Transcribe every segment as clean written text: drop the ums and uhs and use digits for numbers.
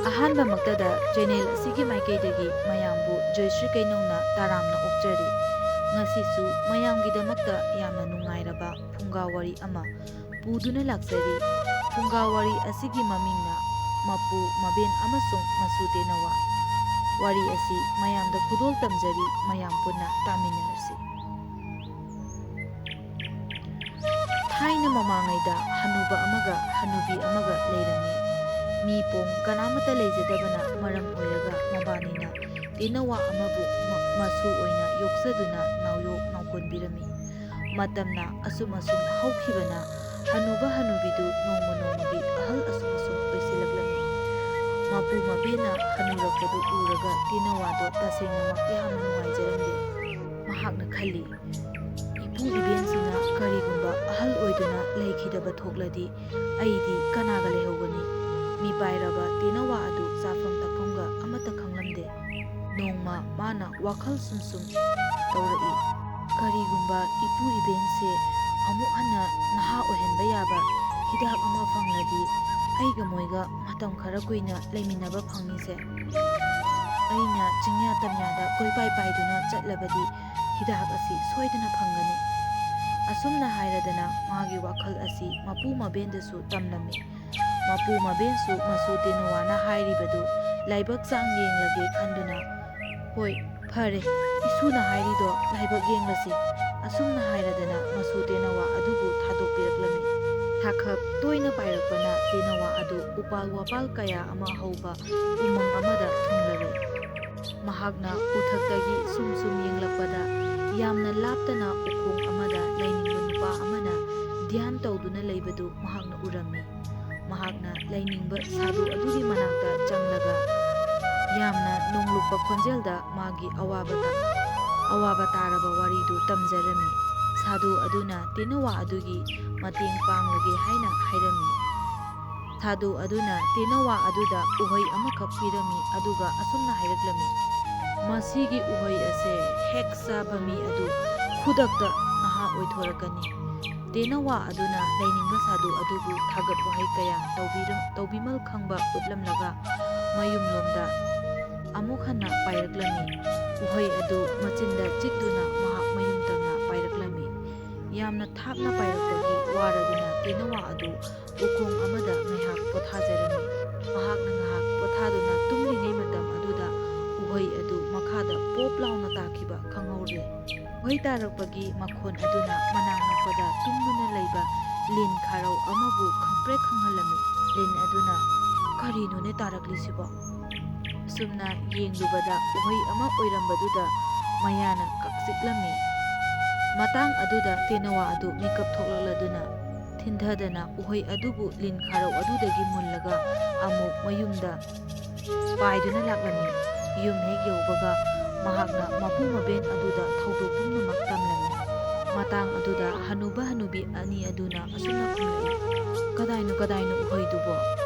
ꯑꯍꯥꯟꯕꯃꯛꯇꯗ channel ꯑꯁꯤꯒꯤ ꯃꯥꯏꯀꯩꯗꯒꯤ ꯃꯌꯥꯝꯕꯨ ꯖꯣꯏꯁ꯭ꯔꯤ ꯀꯩꯅꯧꯅ ꯇꯔꯥꯝꯅ ꯑꯣꯛꯆꯔꯤ꯫ ꯉꯁꯤꯁꯨ ꯃꯌꯥꯝꯒꯤꯗꯃꯛꯇ ꯌꯥꯝꯅ ꯅꯨꯡꯉꯥꯏꯔꯕ ꯐꯨꯡꯒꯥꯋꯥꯔꯤ ꯑꯃ ꯄꯨꯗꯨꯅ ꯂꯥꯛꯆꯔꯤ꯫ ꯐꯨꯡꯒꯥꯋꯥꯔꯤ ꯑꯁꯤꯒꯤ ꯃꯃꯤꯡꯅ ꯃꯄꯨ ꯃꯕꯦꯟ ꯑꯃꯁꯨꯡ ꯃꯁꯨ ꯇꯦꯅꯋꯥ꯫ ꯋꯥꯔꯤ ꯑꯁꯤ ꯃꯌꯥꯝꯗ ꯈꯨꯗꯣꯜ ꯇꯝꯖꯔꯤ, ꯃꯌꯥꯝ ꯄꯨꯟꯅ ꯇꯥꯃꯤꯟꯅꯔꯁꯤ꯫ ꯊꯥꯏꯅ ꯃꯃꯥꯡꯉꯩꯗ ꯍꯅꯨꯕ ꯑꯃꯒ ꯍꯅꯨꯕꯤ ꯑꯃꯒ ꯂꯩꯔꯝꯃꯤ꯫ ꯃꯤ ꯄꯣꯡ ꯀꯅꯥꯃꯠꯇ ꯂꯩꯖꯗꯕꯅ ꯃꯔꯝ ꯑꯣꯏꯔꯒ ꯃꯕꯥꯅꯤꯅ ꯇꯦꯅꯋꯥ ꯑꯃꯕꯨ ꯃꯁꯨ ꯑꯣꯏꯅ ꯌꯣꯛꯆꯗꯨꯅ ꯅꯥꯎꯌꯣꯛ ꯅꯥꯎꯀꯣꯟꯕꯤꯔꯝꯃꯤ꯫ ꯃꯇꯝꯅ ꯑꯁꯨꯝ ꯍꯧꯈꯤꯕꯅ ꯍꯅꯨꯕ ꯍꯅꯨꯕꯤꯗꯨ ꯅꯣꯡꯃ ꯅꯣꯡꯃꯒꯤ ꯑꯍꯜ ꯑꯁꯨꯝ ꯑꯣꯏꯁꯤꯜꯂꯛꯂꯝꯃꯤ꯫ ꯃꯄꯨ ꯃꯕꯦꯟꯅ ꯍꯅꯨꯔꯛꯄꯗꯨ ꯎꯔꯒ ꯇꯦꯅꯋꯥꯗꯣ ꯇꯁꯦꯡꯅꯃꯛ ꯌꯥꯝꯅ ꯅꯨꯡꯉꯥꯏꯖꯔꯝꯗꯦ꯫ ꯃꯍꯥꯛꯅ ꯈꯜꯂꯤ, ꯏꯄꯨ ꯏꯕꯦꯟꯁꯤꯡꯅ ꯀꯔꯤꯒꯨꯝꯕ ꯑꯍꯜ ꯑꯣꯏꯗꯨꯅ ꯂꯩꯈꯤꯗꯕ ꯊꯣꯛꯂꯗꯤ ꯑꯩꯗꯤ ꯀꯅꯥꯒ ꯂꯩꯍꯧꯒꯅꯤ? ꯃꯤꯄꯥꯏꯔꯕ ꯇꯦꯅꯋꯥ ꯑꯗꯨ ꯆꯥꯐꯝ ꯊꯛꯐꯝꯒ ꯑꯃꯠꯇ ꯈꯪꯂꯝꯗꯦ꯫ ꯅꯣꯡꯃ ꯃꯥꯅ ꯋꯥꯈꯜ ꯁꯨꯝ ꯇꯧꯔꯛꯏ, ꯀꯔꯤꯒꯨꯝꯕ ꯏꯄꯨ ꯏꯕꯦꯟꯁꯦ ꯑꯃꯨꯛ ꯍꯟꯅ ꯅꯍꯥ ꯑꯣꯏꯍꯟꯕ ꯌꯥꯕ ꯍꯤꯗꯥꯛ ꯑꯃ ꯐꯪꯂꯗꯤ ꯑꯩꯒ ꯃꯣꯏꯒ ꯃꯇꯝ ꯈꯔ ꯀꯨꯏꯅ ꯂꯩꯃꯤꯟꯅꯕ ꯐꯪꯅꯤꯁꯦ꯫ ꯑꯩꯅ ꯆꯤꯡꯌꯥ ꯇꯝꯌꯥꯗ ꯀꯣꯏꯄꯥꯏ ꯄꯥꯏꯗꯨꯅ ꯆꯠꯂꯕꯗꯤ ꯍꯤꯗꯥꯛ ꯑꯁꯤ ꯁꯣꯏꯗꯅ ꯐꯪꯒꯅꯤ꯫ ꯑꯁꯨꯝꯅ ꯍꯥꯏꯔꯗꯅ ꯃꯥꯒꯤ ꯋꯥꯈꯜ ꯑꯁꯤ ꯃꯄꯨ ꯃꯕꯦꯟꯗꯁꯨ ꯇꯝꯂꯝꯃꯤ꯫ ꯃꯄꯨ ꯃꯕꯦꯟꯁꯨ ꯃꯁꯨ ꯇꯦꯅꯋꯥꯅ ꯍꯥꯏꯔꯤꯕꯗꯨ ꯂꯥꯏꯕꯛ ꯆꯥꯡ ꯌꯦꯡꯂꯒꯦ ꯈꯟꯗꯨꯅ, ꯍꯣꯏ ꯐꯔꯦ, ꯏꯁꯨꯅ ꯍꯥꯏꯔꯤꯗꯣ ꯂꯥꯏꯕꯛ ꯌꯦꯡꯂꯁꯤ꯫ ꯑꯁꯨꯝꯅ ꯍꯥꯏꯔꯗꯅ ꯃꯁꯨ ꯇꯦꯅꯋꯥ ꯑꯗꯨꯕꯨ ꯊꯥꯗꯣꯛꯄꯤꯔꯛꯂꯝꯃꯤ꯫ ꯁꯥꯈꯞ ꯇꯣꯏꯅ ꯄꯥꯏꯔꯛꯄꯅ ꯇꯦꯅꯋꯥ ꯑꯗꯨ ꯎꯄꯥꯜ ꯋꯥꯄꯥꯜ ꯀꯌꯥ ꯑꯃ ꯍꯧꯕ ꯎꯃꯪ ꯑꯃꯗ ꯊꯨꯡꯂꯔꯦ꯫ ꯃꯍꯥꯛꯅ ꯎꯊꯛꯇꯒꯤ ꯁꯨꯝ ꯌꯦꯡꯂꯛꯄꯗ ꯌꯥꯝꯅ ꯂꯥꯞꯇꯅ ꯎꯈꯣꯡ ꯑꯃꯗ ꯂꯥꯏꯅꯤꯡꯕ ꯅꯨꯄꯥ ꯑꯃꯅ ꯙ꯭ꯌꯥꯟ ꯇꯧꯗꯨꯅ ꯂꯩꯕꯗꯨ ꯃꯍꯥꯛꯅ ꯎꯔꯝꯃꯤ꯫ ꯃꯍꯥꯛꯅ ꯂꯥꯏꯅꯤꯡꯕ ꯁꯥꯗꯨ ꯑꯗꯨꯒꯤ ꯃꯅꯥꯛꯇ ꯆꯪꯂꯒ ꯌꯥꯝꯅ ꯅꯣꯡꯂꯨꯛꯄ ꯈꯣꯟꯖꯦꯜꯗ ꯃꯥꯒꯤ ꯑꯋꯥꯕ ꯇꯥꯔꯕ ꯋꯥꯔꯤꯗꯨ ꯇꯝꯖꯔꯝꯃꯤ꯫ ꯁꯥꯗꯨ ꯑꯗꯨꯅ ꯇꯦꯅꯋꯥ ꯑꯗꯨꯒꯤ ꯃꯇꯦꯡ ꯄꯥꯡꯂꯒꯦ ꯍꯥꯏꯅ ꯍꯥꯏꯔꯝꯃꯤ꯫ ꯁꯥꯗꯨ ꯑꯗꯨꯅ ꯇꯦꯅꯋꯥ ꯑꯗꯨꯗ ꯎꯍꯩ ꯑꯃꯈꯛ ꯄꯤꯔꯝꯃꯤ ꯑꯗꯨꯒ ꯑꯁꯨꯝꯅ ꯍꯥꯏꯔꯛꯂꯝꯃꯤ, ꯃꯁꯤꯒꯤ ꯎꯍꯩ ꯑꯁꯦ ꯍꯦꯛ ꯆꯥꯕ ꯃꯤ ꯑꯗꯨ ꯈꯨꯗꯛꯇ ꯅꯍꯥ ꯑꯣꯏꯊꯣꯔꯛꯀꯅꯤ꯫ ꯇꯦꯅꯋꯥ ꯑꯗꯨꯅ ꯂꯥꯏꯅꯤꯡꯕ ꯁꯥꯗꯨ ꯑꯗꯨꯕꯨ ꯊꯥꯒꯠ ꯋꯥꯍꯩ ꯀꯌꯥ ꯇꯧꯕꯤꯃꯜ ꯈꯪꯕ ꯎꯠꯂꯝꯂꯒ ꯃꯌꯨꯝꯂꯣꯝꯗ ꯑꯃꯨꯛ ꯍꯟꯅ ꯄꯥꯏꯔꯛꯂꯝꯃꯤ꯫ ꯎꯍꯩ ꯑꯗꯨ ꯃꯆꯤꯟꯗ ꯆꯤꯛꯇꯨꯅ ꯃꯍꯥꯛ ꯃꯌꯨꯝ ꯇꯝꯅ ꯄꯥꯏꯔꯛꯂꯝꯃꯤ꯫ ꯌꯥꯝꯅ ꯊꯥꯞꯅ ꯄꯥꯏꯔꯛꯄꯒꯤ ꯋꯥꯔꯗꯨꯅ ꯇꯦꯅꯋꯥ ꯑꯗꯨ ꯎꯈꯣꯡ ꯑꯃꯗ ꯉꯥꯏꯍꯥꯛ ꯄꯣꯊꯥꯖꯔꯝꯃꯤ꯫ ꯃꯍꯥꯛꯅ ꯉꯥꯏꯍꯥꯛ ꯄꯣꯊꯥꯗꯨꯅ ꯇꯨꯝꯂꯤꯉꯩ ꯃꯇꯝ ꯑꯗꯨꯗ ꯎꯍꯩ ꯑꯗꯨ ꯃꯈꯥꯗ ꯄꯣꯞ ꯂꯥꯎꯅ ꯇꯥꯈꯤꯕ ꯈꯪꯍꯧꯗ꯭ꯔꯦ꯫ ꯎꯍꯩ ꯇꯥꯔꯛꯄꯒꯤ ꯃꯈꯣꯟ ꯑꯗꯨꯅ ꯃꯅꯥꯛ ꯅꯛꯄꯗ ꯇꯨꯝꯗꯨꯅ ꯂꯩꯕ ꯂꯤꯟ ꯈꯥꯔꯧ ꯑꯃꯕꯨ ꯈꯪꯄ꯭ꯔꯦꯛ ꯈꯪꯍꯜꯂꯝꯃꯤ꯫ ꯂꯤꯟ ꯑꯗꯨꯅ, ꯀꯔꯤꯅꯣꯅꯦ ꯇꯥꯔꯛꯂꯤꯁꯤꯕꯣ? ꯑꯁꯨꯝꯅ ꯌꯦꯡꯂꯨꯕꯗ ꯎꯍꯩ ꯑꯃ ꯑꯣꯏꯔꯝꯕꯗꯨꯗ ꯃꯌꯥꯅ ꯀꯛꯆꯤꯛꯂꯝꯃꯤ꯫ ꯃꯇꯥꯡ ꯑꯗꯨꯗ ꯇꯦꯅꯋꯥ ꯑꯗꯨ ꯃꯤꯀꯞ ꯊꯣꯛꯂꯛꯂꯗꯨꯅ ꯊꯤꯟꯊꯗꯅ ꯎꯍꯩ ꯑꯗꯨꯕꯨ ꯂꯤꯟ ꯈꯥꯔꯧ ꯑꯗꯨꯗꯒꯤ ꯃꯨꯜꯂꯒ ꯑꯃꯨꯛ ꯃꯌꯨꯝꯗ ꯄꯥꯏꯗꯨꯅ ꯂꯥꯛꯂꯝꯃꯤ꯫ ꯌꯨꯝ ꯍꯦꯛ ꯌꯧꯕꯒ ꯃꯍꯥꯛꯅ ꯃꯄꯨ ꯃꯕꯦꯟ ꯑꯗꯨꯗ ꯊꯧꯗꯣꯛ ꯄꯨꯝꯅꯃꯛ ꯇꯝꯂꯝꯃꯤ꯫ ꯃꯇꯥꯡ ꯑꯗꯨꯗ ꯍꯅꯨꯕ ꯍꯅꯨꯕꯤ ꯑꯅꯤ ꯑꯗꯨꯅ ꯑꯁꯨꯝꯅ ꯈꯨꯝꯂꯛꯏ, ꯀꯗꯥꯏꯅꯣ ꯎꯍꯩꯗꯨꯕꯣ?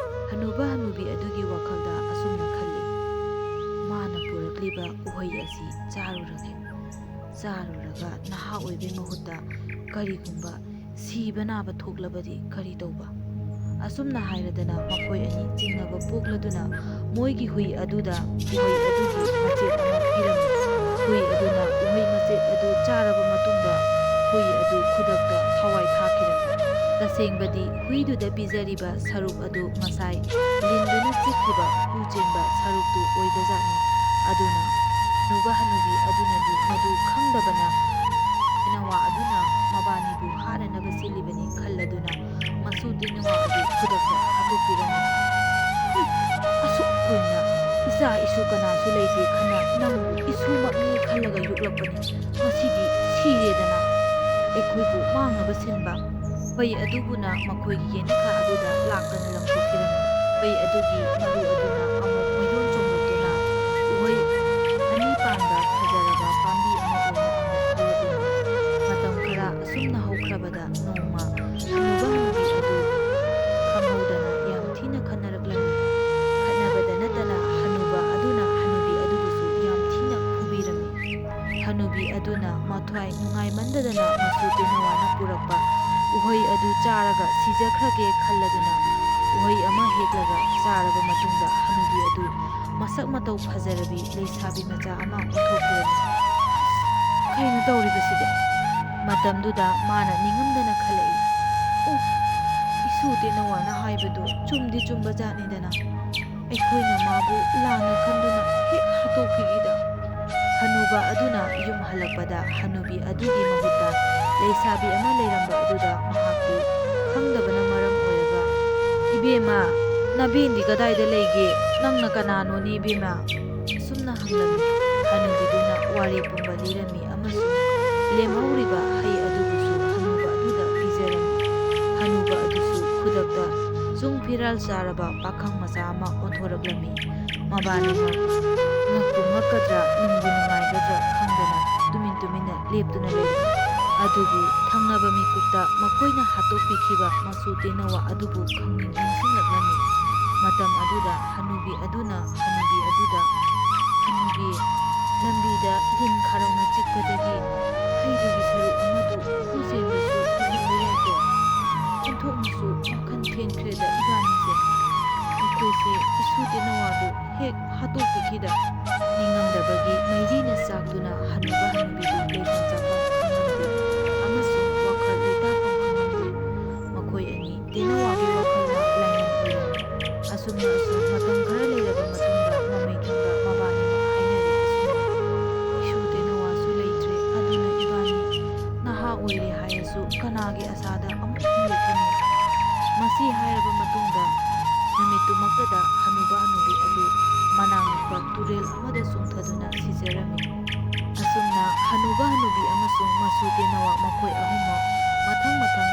ꯍꯅꯨꯕ ꯍꯅꯨꯕꯤ ꯑꯗꯨꯒꯤ ꯋꯥꯈꯜꯗ ꯑꯁꯨꯝꯅ ꯈꯜꯂꯤ, ꯃꯥꯅ ꯄꯨꯔꯛꯂꯤꯕ ꯎꯍꯩ ꯑꯁꯤ ꯆꯥꯔꯨꯔꯒ ꯅꯍꯥ ꯑꯣꯏꯕꯩ ꯃꯍꯨꯠꯇ ꯀꯔꯤꯒꯨꯝꯕ ꯁꯤꯕ ꯅꯥꯕ ꯊꯣꯛꯂꯕꯗꯤ ꯀꯔꯤ ꯇꯧꯕ? ꯑꯁꯨꯝꯅ ꯍꯥꯏꯔꯗꯅ ꯃꯈꯣꯏ ꯑꯅꯤ ꯆꯤꯡꯅꯕ ꯄꯣꯛꯂꯗꯨꯅ ꯃꯣꯏꯒꯤ ꯍꯨꯏ ꯑꯗꯨꯗ ꯎꯍꯩ ꯑꯗꯨꯒꯤ ꯃꯆꯦꯠ ꯑꯃ ꯄꯤꯔꯝꯃꯤ꯫ ꯍꯨꯏ ꯑꯗꯨꯅ ꯎꯍꯩ ꯃꯆꯦꯠ ꯑꯗꯨ ꯆꯥꯔꯕ ꯃꯇꯨꯡꯗ ꯍꯨꯏ ꯑꯗꯨ ꯈꯨꯗꯛꯇ ꯊꯋꯥꯏ ꯊꯥꯈꯤꯔꯝꯃꯤ꯫ ꯇꯁꯦꯡꯕꯗꯤ ꯍꯨꯏꯗꯨꯗ ꯄꯤꯖꯔꯤꯕ ꯁꯔꯨꯛ ꯑꯗꯨ ꯉꯁꯥꯏ ꯂꯤꯟꯗꯨꯅ ꯆꯤꯛꯈꯤꯕ ꯍꯨ ꯆꯦꯟꯕ ꯁꯔꯨꯛꯇꯨ ꯑꯣꯏꯕꯖꯥꯠꯅꯤ꯫ ꯑꯗꯨꯅ ꯍꯅꯨꯕ ꯍꯅꯨꯕꯤ ꯑꯗꯨꯅꯗꯤ ꯃꯗꯨ ꯈꯪꯗꯕꯅ ꯇꯦꯅꯋꯥ ꯑꯗꯨꯅ ꯃꯕꯥꯅꯤꯕꯨ ꯍꯥꯠꯅꯅꯕ ꯁꯤꯜꯂꯤꯕꯅꯤ ꯈꯜꯂꯗꯨꯅ ꯃꯁꯨ ꯇꯦꯅꯋꯥ ꯑꯗꯨ ꯈꯨꯗꯛꯇ ꯍꯥꯠꯇꯣꯛꯄꯤꯔꯝꯃꯤ꯫ ꯑꯁꯨꯛ ꯀꯨꯏꯅ ꯏꯆꯥ ꯏꯁꯨ ꯀꯅꯥꯁꯨ ꯂꯩꯇꯦ ꯈꯟꯅ ꯅꯪꯕꯨ ꯏꯁꯨꯃꯛꯅꯤ ꯈꯜꯂꯒ ꯌꯣꯛꯂꯛꯄꯅꯤ, ꯉꯁꯤꯗꯤ ꯁꯤꯔꯦꯗꯅ ꯑꯩꯈꯣꯏꯕꯨ ꯃꯥꯡꯅꯕ ꯁꯤꯟꯕ꯫ ꯐꯩ ꯑꯗꯨꯕꯨꯅ ꯃꯈꯣꯏꯒꯤ ꯌꯦꯅꯈꯥ ꯑꯗꯨꯗ ꯂꯥꯛꯇꯅ ꯂꯪꯊꯣꯛꯄꯤꯔꯝꯃꯤ꯫ ꯐꯩ ꯑꯗꯨꯒꯤ ꯃꯔꯨ ꯑꯗꯨꯅ ꯑꯃꯨꯛ ꯃꯩꯗꯣꯟ ꯆꯣꯡꯂꯛꯇꯨꯅ ꯎꯍꯩ ꯑꯅꯤ ꯄꯥꯟꯕ ꯐꯖꯔꯕ ꯄꯥꯝꯕꯤ ꯑꯃ ꯑꯣꯏꯅ ꯑꯃꯨꯛ ꯍꯧꯔꯛꯂꯝꯃꯤ꯫ ꯃꯇꯝ ꯈꯔ ꯑꯁꯨꯝꯅ ꯍꯧꯈ꯭ꯔꯕꯗ ꯅꯣꯡꯃ ꯍꯅꯨꯕ ꯍꯅꯨꯕꯤ ꯑꯗꯨ ꯈꯪꯍꯧꯗꯅ ꯌꯥꯝ ꯊꯤꯅ ꯈꯠꯅꯔꯛꯂꯝꯃꯤ꯫ ꯈꯠꯅꯕꯗ ꯅꯠꯇꯅ ꯍꯅꯨꯕ ꯑꯗꯨꯅ ꯍꯅꯨꯕꯤ ꯑꯗꯨꯕꯨꯁꯨ ꯌꯥꯝ ꯊꯤꯅ ꯐꯨꯕꯤꯔꯝꯃꯤ꯫ ꯍꯅꯨꯕꯤ ꯑꯗꯨꯅ ꯃꯊ꯭ꯋꯥꯏ ꯅꯨꯡꯉꯥꯏꯃꯟꯗꯗꯅ ꯃꯁꯨ ꯇꯦꯅꯋꯥꯅ ꯄꯨꯔꯛꯄ ꯎꯍꯩ ꯑꯗꯨ ꯆꯥꯔꯒ ꯁꯤꯖꯈ꯭ꯔꯒꯦ ꯈꯜꯂꯗꯨꯅ ꯎꯍꯩ ꯑꯃ ꯍꯦꯛꯂꯒ ꯆꯥꯔꯕ ꯃꯇꯨꯡꯗ ꯍꯅꯨꯕꯤ ꯑꯗꯨ ꯃꯁꯛ ꯃꯇꯧ ꯐꯖꯔꯕꯤ ꯂꯩꯁꯥꯕꯤ ꯃꯆꯥ ꯑꯃ ꯑꯣꯟꯊꯣꯛꯈꯤꯔꯝꯃꯤ꯫ ꯀꯩꯅꯣ ꯇꯧꯔꯤꯕꯁꯤꯗꯤ? ꯃꯇꯝꯗꯨꯗ ꯃꯥꯅ ꯅꯤꯡꯉꯝꯗꯅ ꯈꯜꯂꯛꯏ, ꯑꯣ, ꯏꯁꯨ ꯇꯦꯅꯋꯥꯅ ꯍꯥꯏꯕꯗꯨ ꯆꯨꯝꯗꯤ ꯆꯨꯝꯕꯖꯥꯠꯅꯤꯗꯅ꯫ ꯑꯩꯈꯣꯏꯅ ꯃꯥꯕꯨ ꯂꯥꯟꯅ ꯈꯟꯗꯨꯅ ꯍꯦꯛ ꯍꯥꯠꯇꯣꯛꯄꯤꯈꯤꯗ꯫ ꯍꯅꯨꯕ ꯑꯗꯨꯅ ꯌꯨꯝ ꯍꯜꯂꯛꯄꯗ ꯍꯅꯨꯕꯤ ꯑꯗꯨꯒꯤ ꯃꯍꯨꯠꯇ ꯂꯩꯁꯥꯕꯤ ꯑꯃ ꯂꯩꯔꯝꯕ ꯑꯗꯨꯗ ꯃꯍꯥꯛꯇꯤ ꯈꯪꯗꯕꯅ ꯃꯔꯝ ꯑꯣꯏꯔꯒ, ꯏꯕꯦꯝꯃ, ꯅꯕꯦꯟꯗꯤ ꯀꯗꯥꯏꯗ ꯂꯩꯒꯦ? ꯅꯪꯅ ꯀꯅꯥꯅꯣꯅꯦ ꯏꯕꯦꯝꯃ? ꯑꯁꯨꯝꯅ ꯍꯪꯂꯝꯃꯤ꯫ ꯍꯅꯨꯕꯤꯗꯨꯅ ꯋꯥꯔꯤ ꯄꯨꯝꯕ ꯂꯤꯔꯝꯃꯤ ꯑꯃꯁꯨꯡ ꯂꯦꯝꯍꯧꯔꯤꯕ ꯍꯩ ꯑꯗꯨꯕꯨꯁꯨ ꯍꯅꯨꯕ ꯑꯗꯨꯗ ꯄꯤꯖꯔꯝꯃꯤ꯫ ꯍꯅꯨꯕ ꯑꯗꯨꯁꯨ ꯈꯨꯗꯛꯇ ꯆꯨꯡ ꯐꯤꯔꯥꯜ ꯆꯥꯔꯕ ꯄꯥꯈꯪ ꯃꯆꯥ ꯑꯃ ꯑꯣꯟꯊꯣꯔꯛꯂꯝꯃꯤ꯫ ꯃꯕꯥꯅꯤꯃꯛ ꯉꯛꯄꯨ ꯉꯛꯀꯗ꯭ꯔꯥ ꯅꯨꯡꯕꯨ ꯅꯨꯡꯉꯥꯏꯒꯗ꯭ꯔꯥ ꯈꯪꯗꯅ ꯇꯨꯃꯤꯟ ꯇꯨꯃꯤꯟꯅ ꯂꯦꯞꯇꯨꯅ ꯂꯩꯔꯝꯃꯤ꯫ ꯑꯗꯨꯕꯨ ꯊꯪꯅꯕ ꯃꯤꯀꯨꯞꯇ ꯃꯈꯣꯏꯅ ꯍꯥꯠꯇꯣꯛꯄꯤꯈꯤꯕ ꯃꯁꯨ ꯇꯦꯅꯋꯥ ꯑꯗꯨꯕꯨ ꯈꯪꯅꯤꯡ ꯅꯤꯡꯁꯤꯡꯂꯛꯂꯝꯃꯤ꯫ ꯃꯇꯝ ꯑꯗꯨꯗ ꯍꯅꯨꯕꯤ ꯑꯗꯨꯅ ꯍꯅꯨꯕꯤ ꯑꯗꯨꯗ, ꯍꯅꯨꯕꯤ, ꯂꯝꯕꯤꯗ ꯂꯤꯟ ꯈꯥꯔꯧꯅ ꯆꯤꯛꯄꯗꯒꯤ ꯍꯩꯗꯨꯒꯤ ꯁꯔꯨꯛ ꯑꯃꯗꯨ ꯈꯨꯆꯦꯟꯗꯁꯨ ꯄꯨꯍꯟꯕ ꯌꯥꯏꯀꯣ? ꯑꯣꯟꯊꯣꯛꯅꯁꯨ ꯋꯥꯈꯜ ꯊꯦꯟꯈ꯭ꯔꯦꯗ ꯏꯕꯥꯅꯤꯁꯦ꯫ ꯑꯩꯈꯣꯏꯁꯦ ꯏꯁꯨ ꯇꯦꯅꯋꯥꯕꯨ ꯍꯦꯛ ꯍꯥꯠꯇꯣꯛꯄꯤꯈꯤꯗ꯫ ꯅꯤꯡꯉꯝꯗꯕꯒꯤ ꯃꯩꯔꯤꯅ ꯆꯥꯛꯇꯨꯅ ꯍꯅꯨꯕ ꯍꯅꯨꯕꯤꯗꯨ ꯂꯩꯐꯝ ꯆꯥꯐꯝ ꯈꯪꯂꯝꯗꯦ ꯑꯃꯁꯨꯡ ꯋꯥꯈꯜ ꯂꯩꯇꯥꯐꯝ ꯈꯪꯂꯝꯗꯦ꯫ ꯃꯈꯣꯏ ꯑꯅꯤ ꯇꯦꯅꯋꯥꯒꯤ ꯋꯥꯈꯜꯅ ꯂꯥꯏꯃꯟ ꯑꯣꯏꯔꯝꯃꯤ꯫ ꯑꯁꯨꯝꯅ ꯑꯁꯨꯝ ꯃꯇꯝ ꯈꯔ ꯂꯩꯔꯕ ꯃꯇꯨꯡꯗ ꯃꯃꯩꯊꯪꯗ ꯃꯕꯥꯅꯤꯃꯛ ꯍꯥꯏꯅꯔꯦ ꯑꯁꯨꯝꯅ, ꯏꯁꯨ ꯇꯦꯅꯋꯥꯁꯨ ꯂꯩꯇ꯭ꯔꯦ, ꯑꯗꯨꯅ ꯏꯕꯥꯅꯤ ꯅꯍꯥ ꯑꯣꯏꯔꯤ ꯍꯥꯏꯔꯁꯨ ꯀꯅꯥꯒꯤ ꯑꯁꯥꯗ ꯑꯃꯨꯛ ꯍꯤꯡꯂꯛꯈꯤꯅꯤ? ꯃꯁꯤ ꯍꯥꯏꯔꯕ ꯃꯇꯨꯡꯗ ꯅꯨꯃꯤꯠꯇꯨꯃꯛꯇꯗ ꯍꯅꯨꯕ ꯍꯅꯨꯕꯤ ꯑꯗꯨ ꯃꯅꯥꯛ ꯅꯛꯄ ꯇꯨꯔꯦꯜ ꯑꯃꯗ ꯆꯣꯡꯊꯗꯨꯅ ꯁꯤꯖꯔꯝꯃꯤ꯫ ꯑꯁꯨꯝꯅ ꯍꯅꯨꯕ ꯍꯅꯨꯕꯤ ꯑꯃꯁꯨꯡ ꯃꯁꯨ ꯇꯦꯅꯋꯥ ꯃꯈꯣꯏ ꯑꯍꯨꯝꯃꯛ ꯃꯊꯪ ꯃꯊꯪ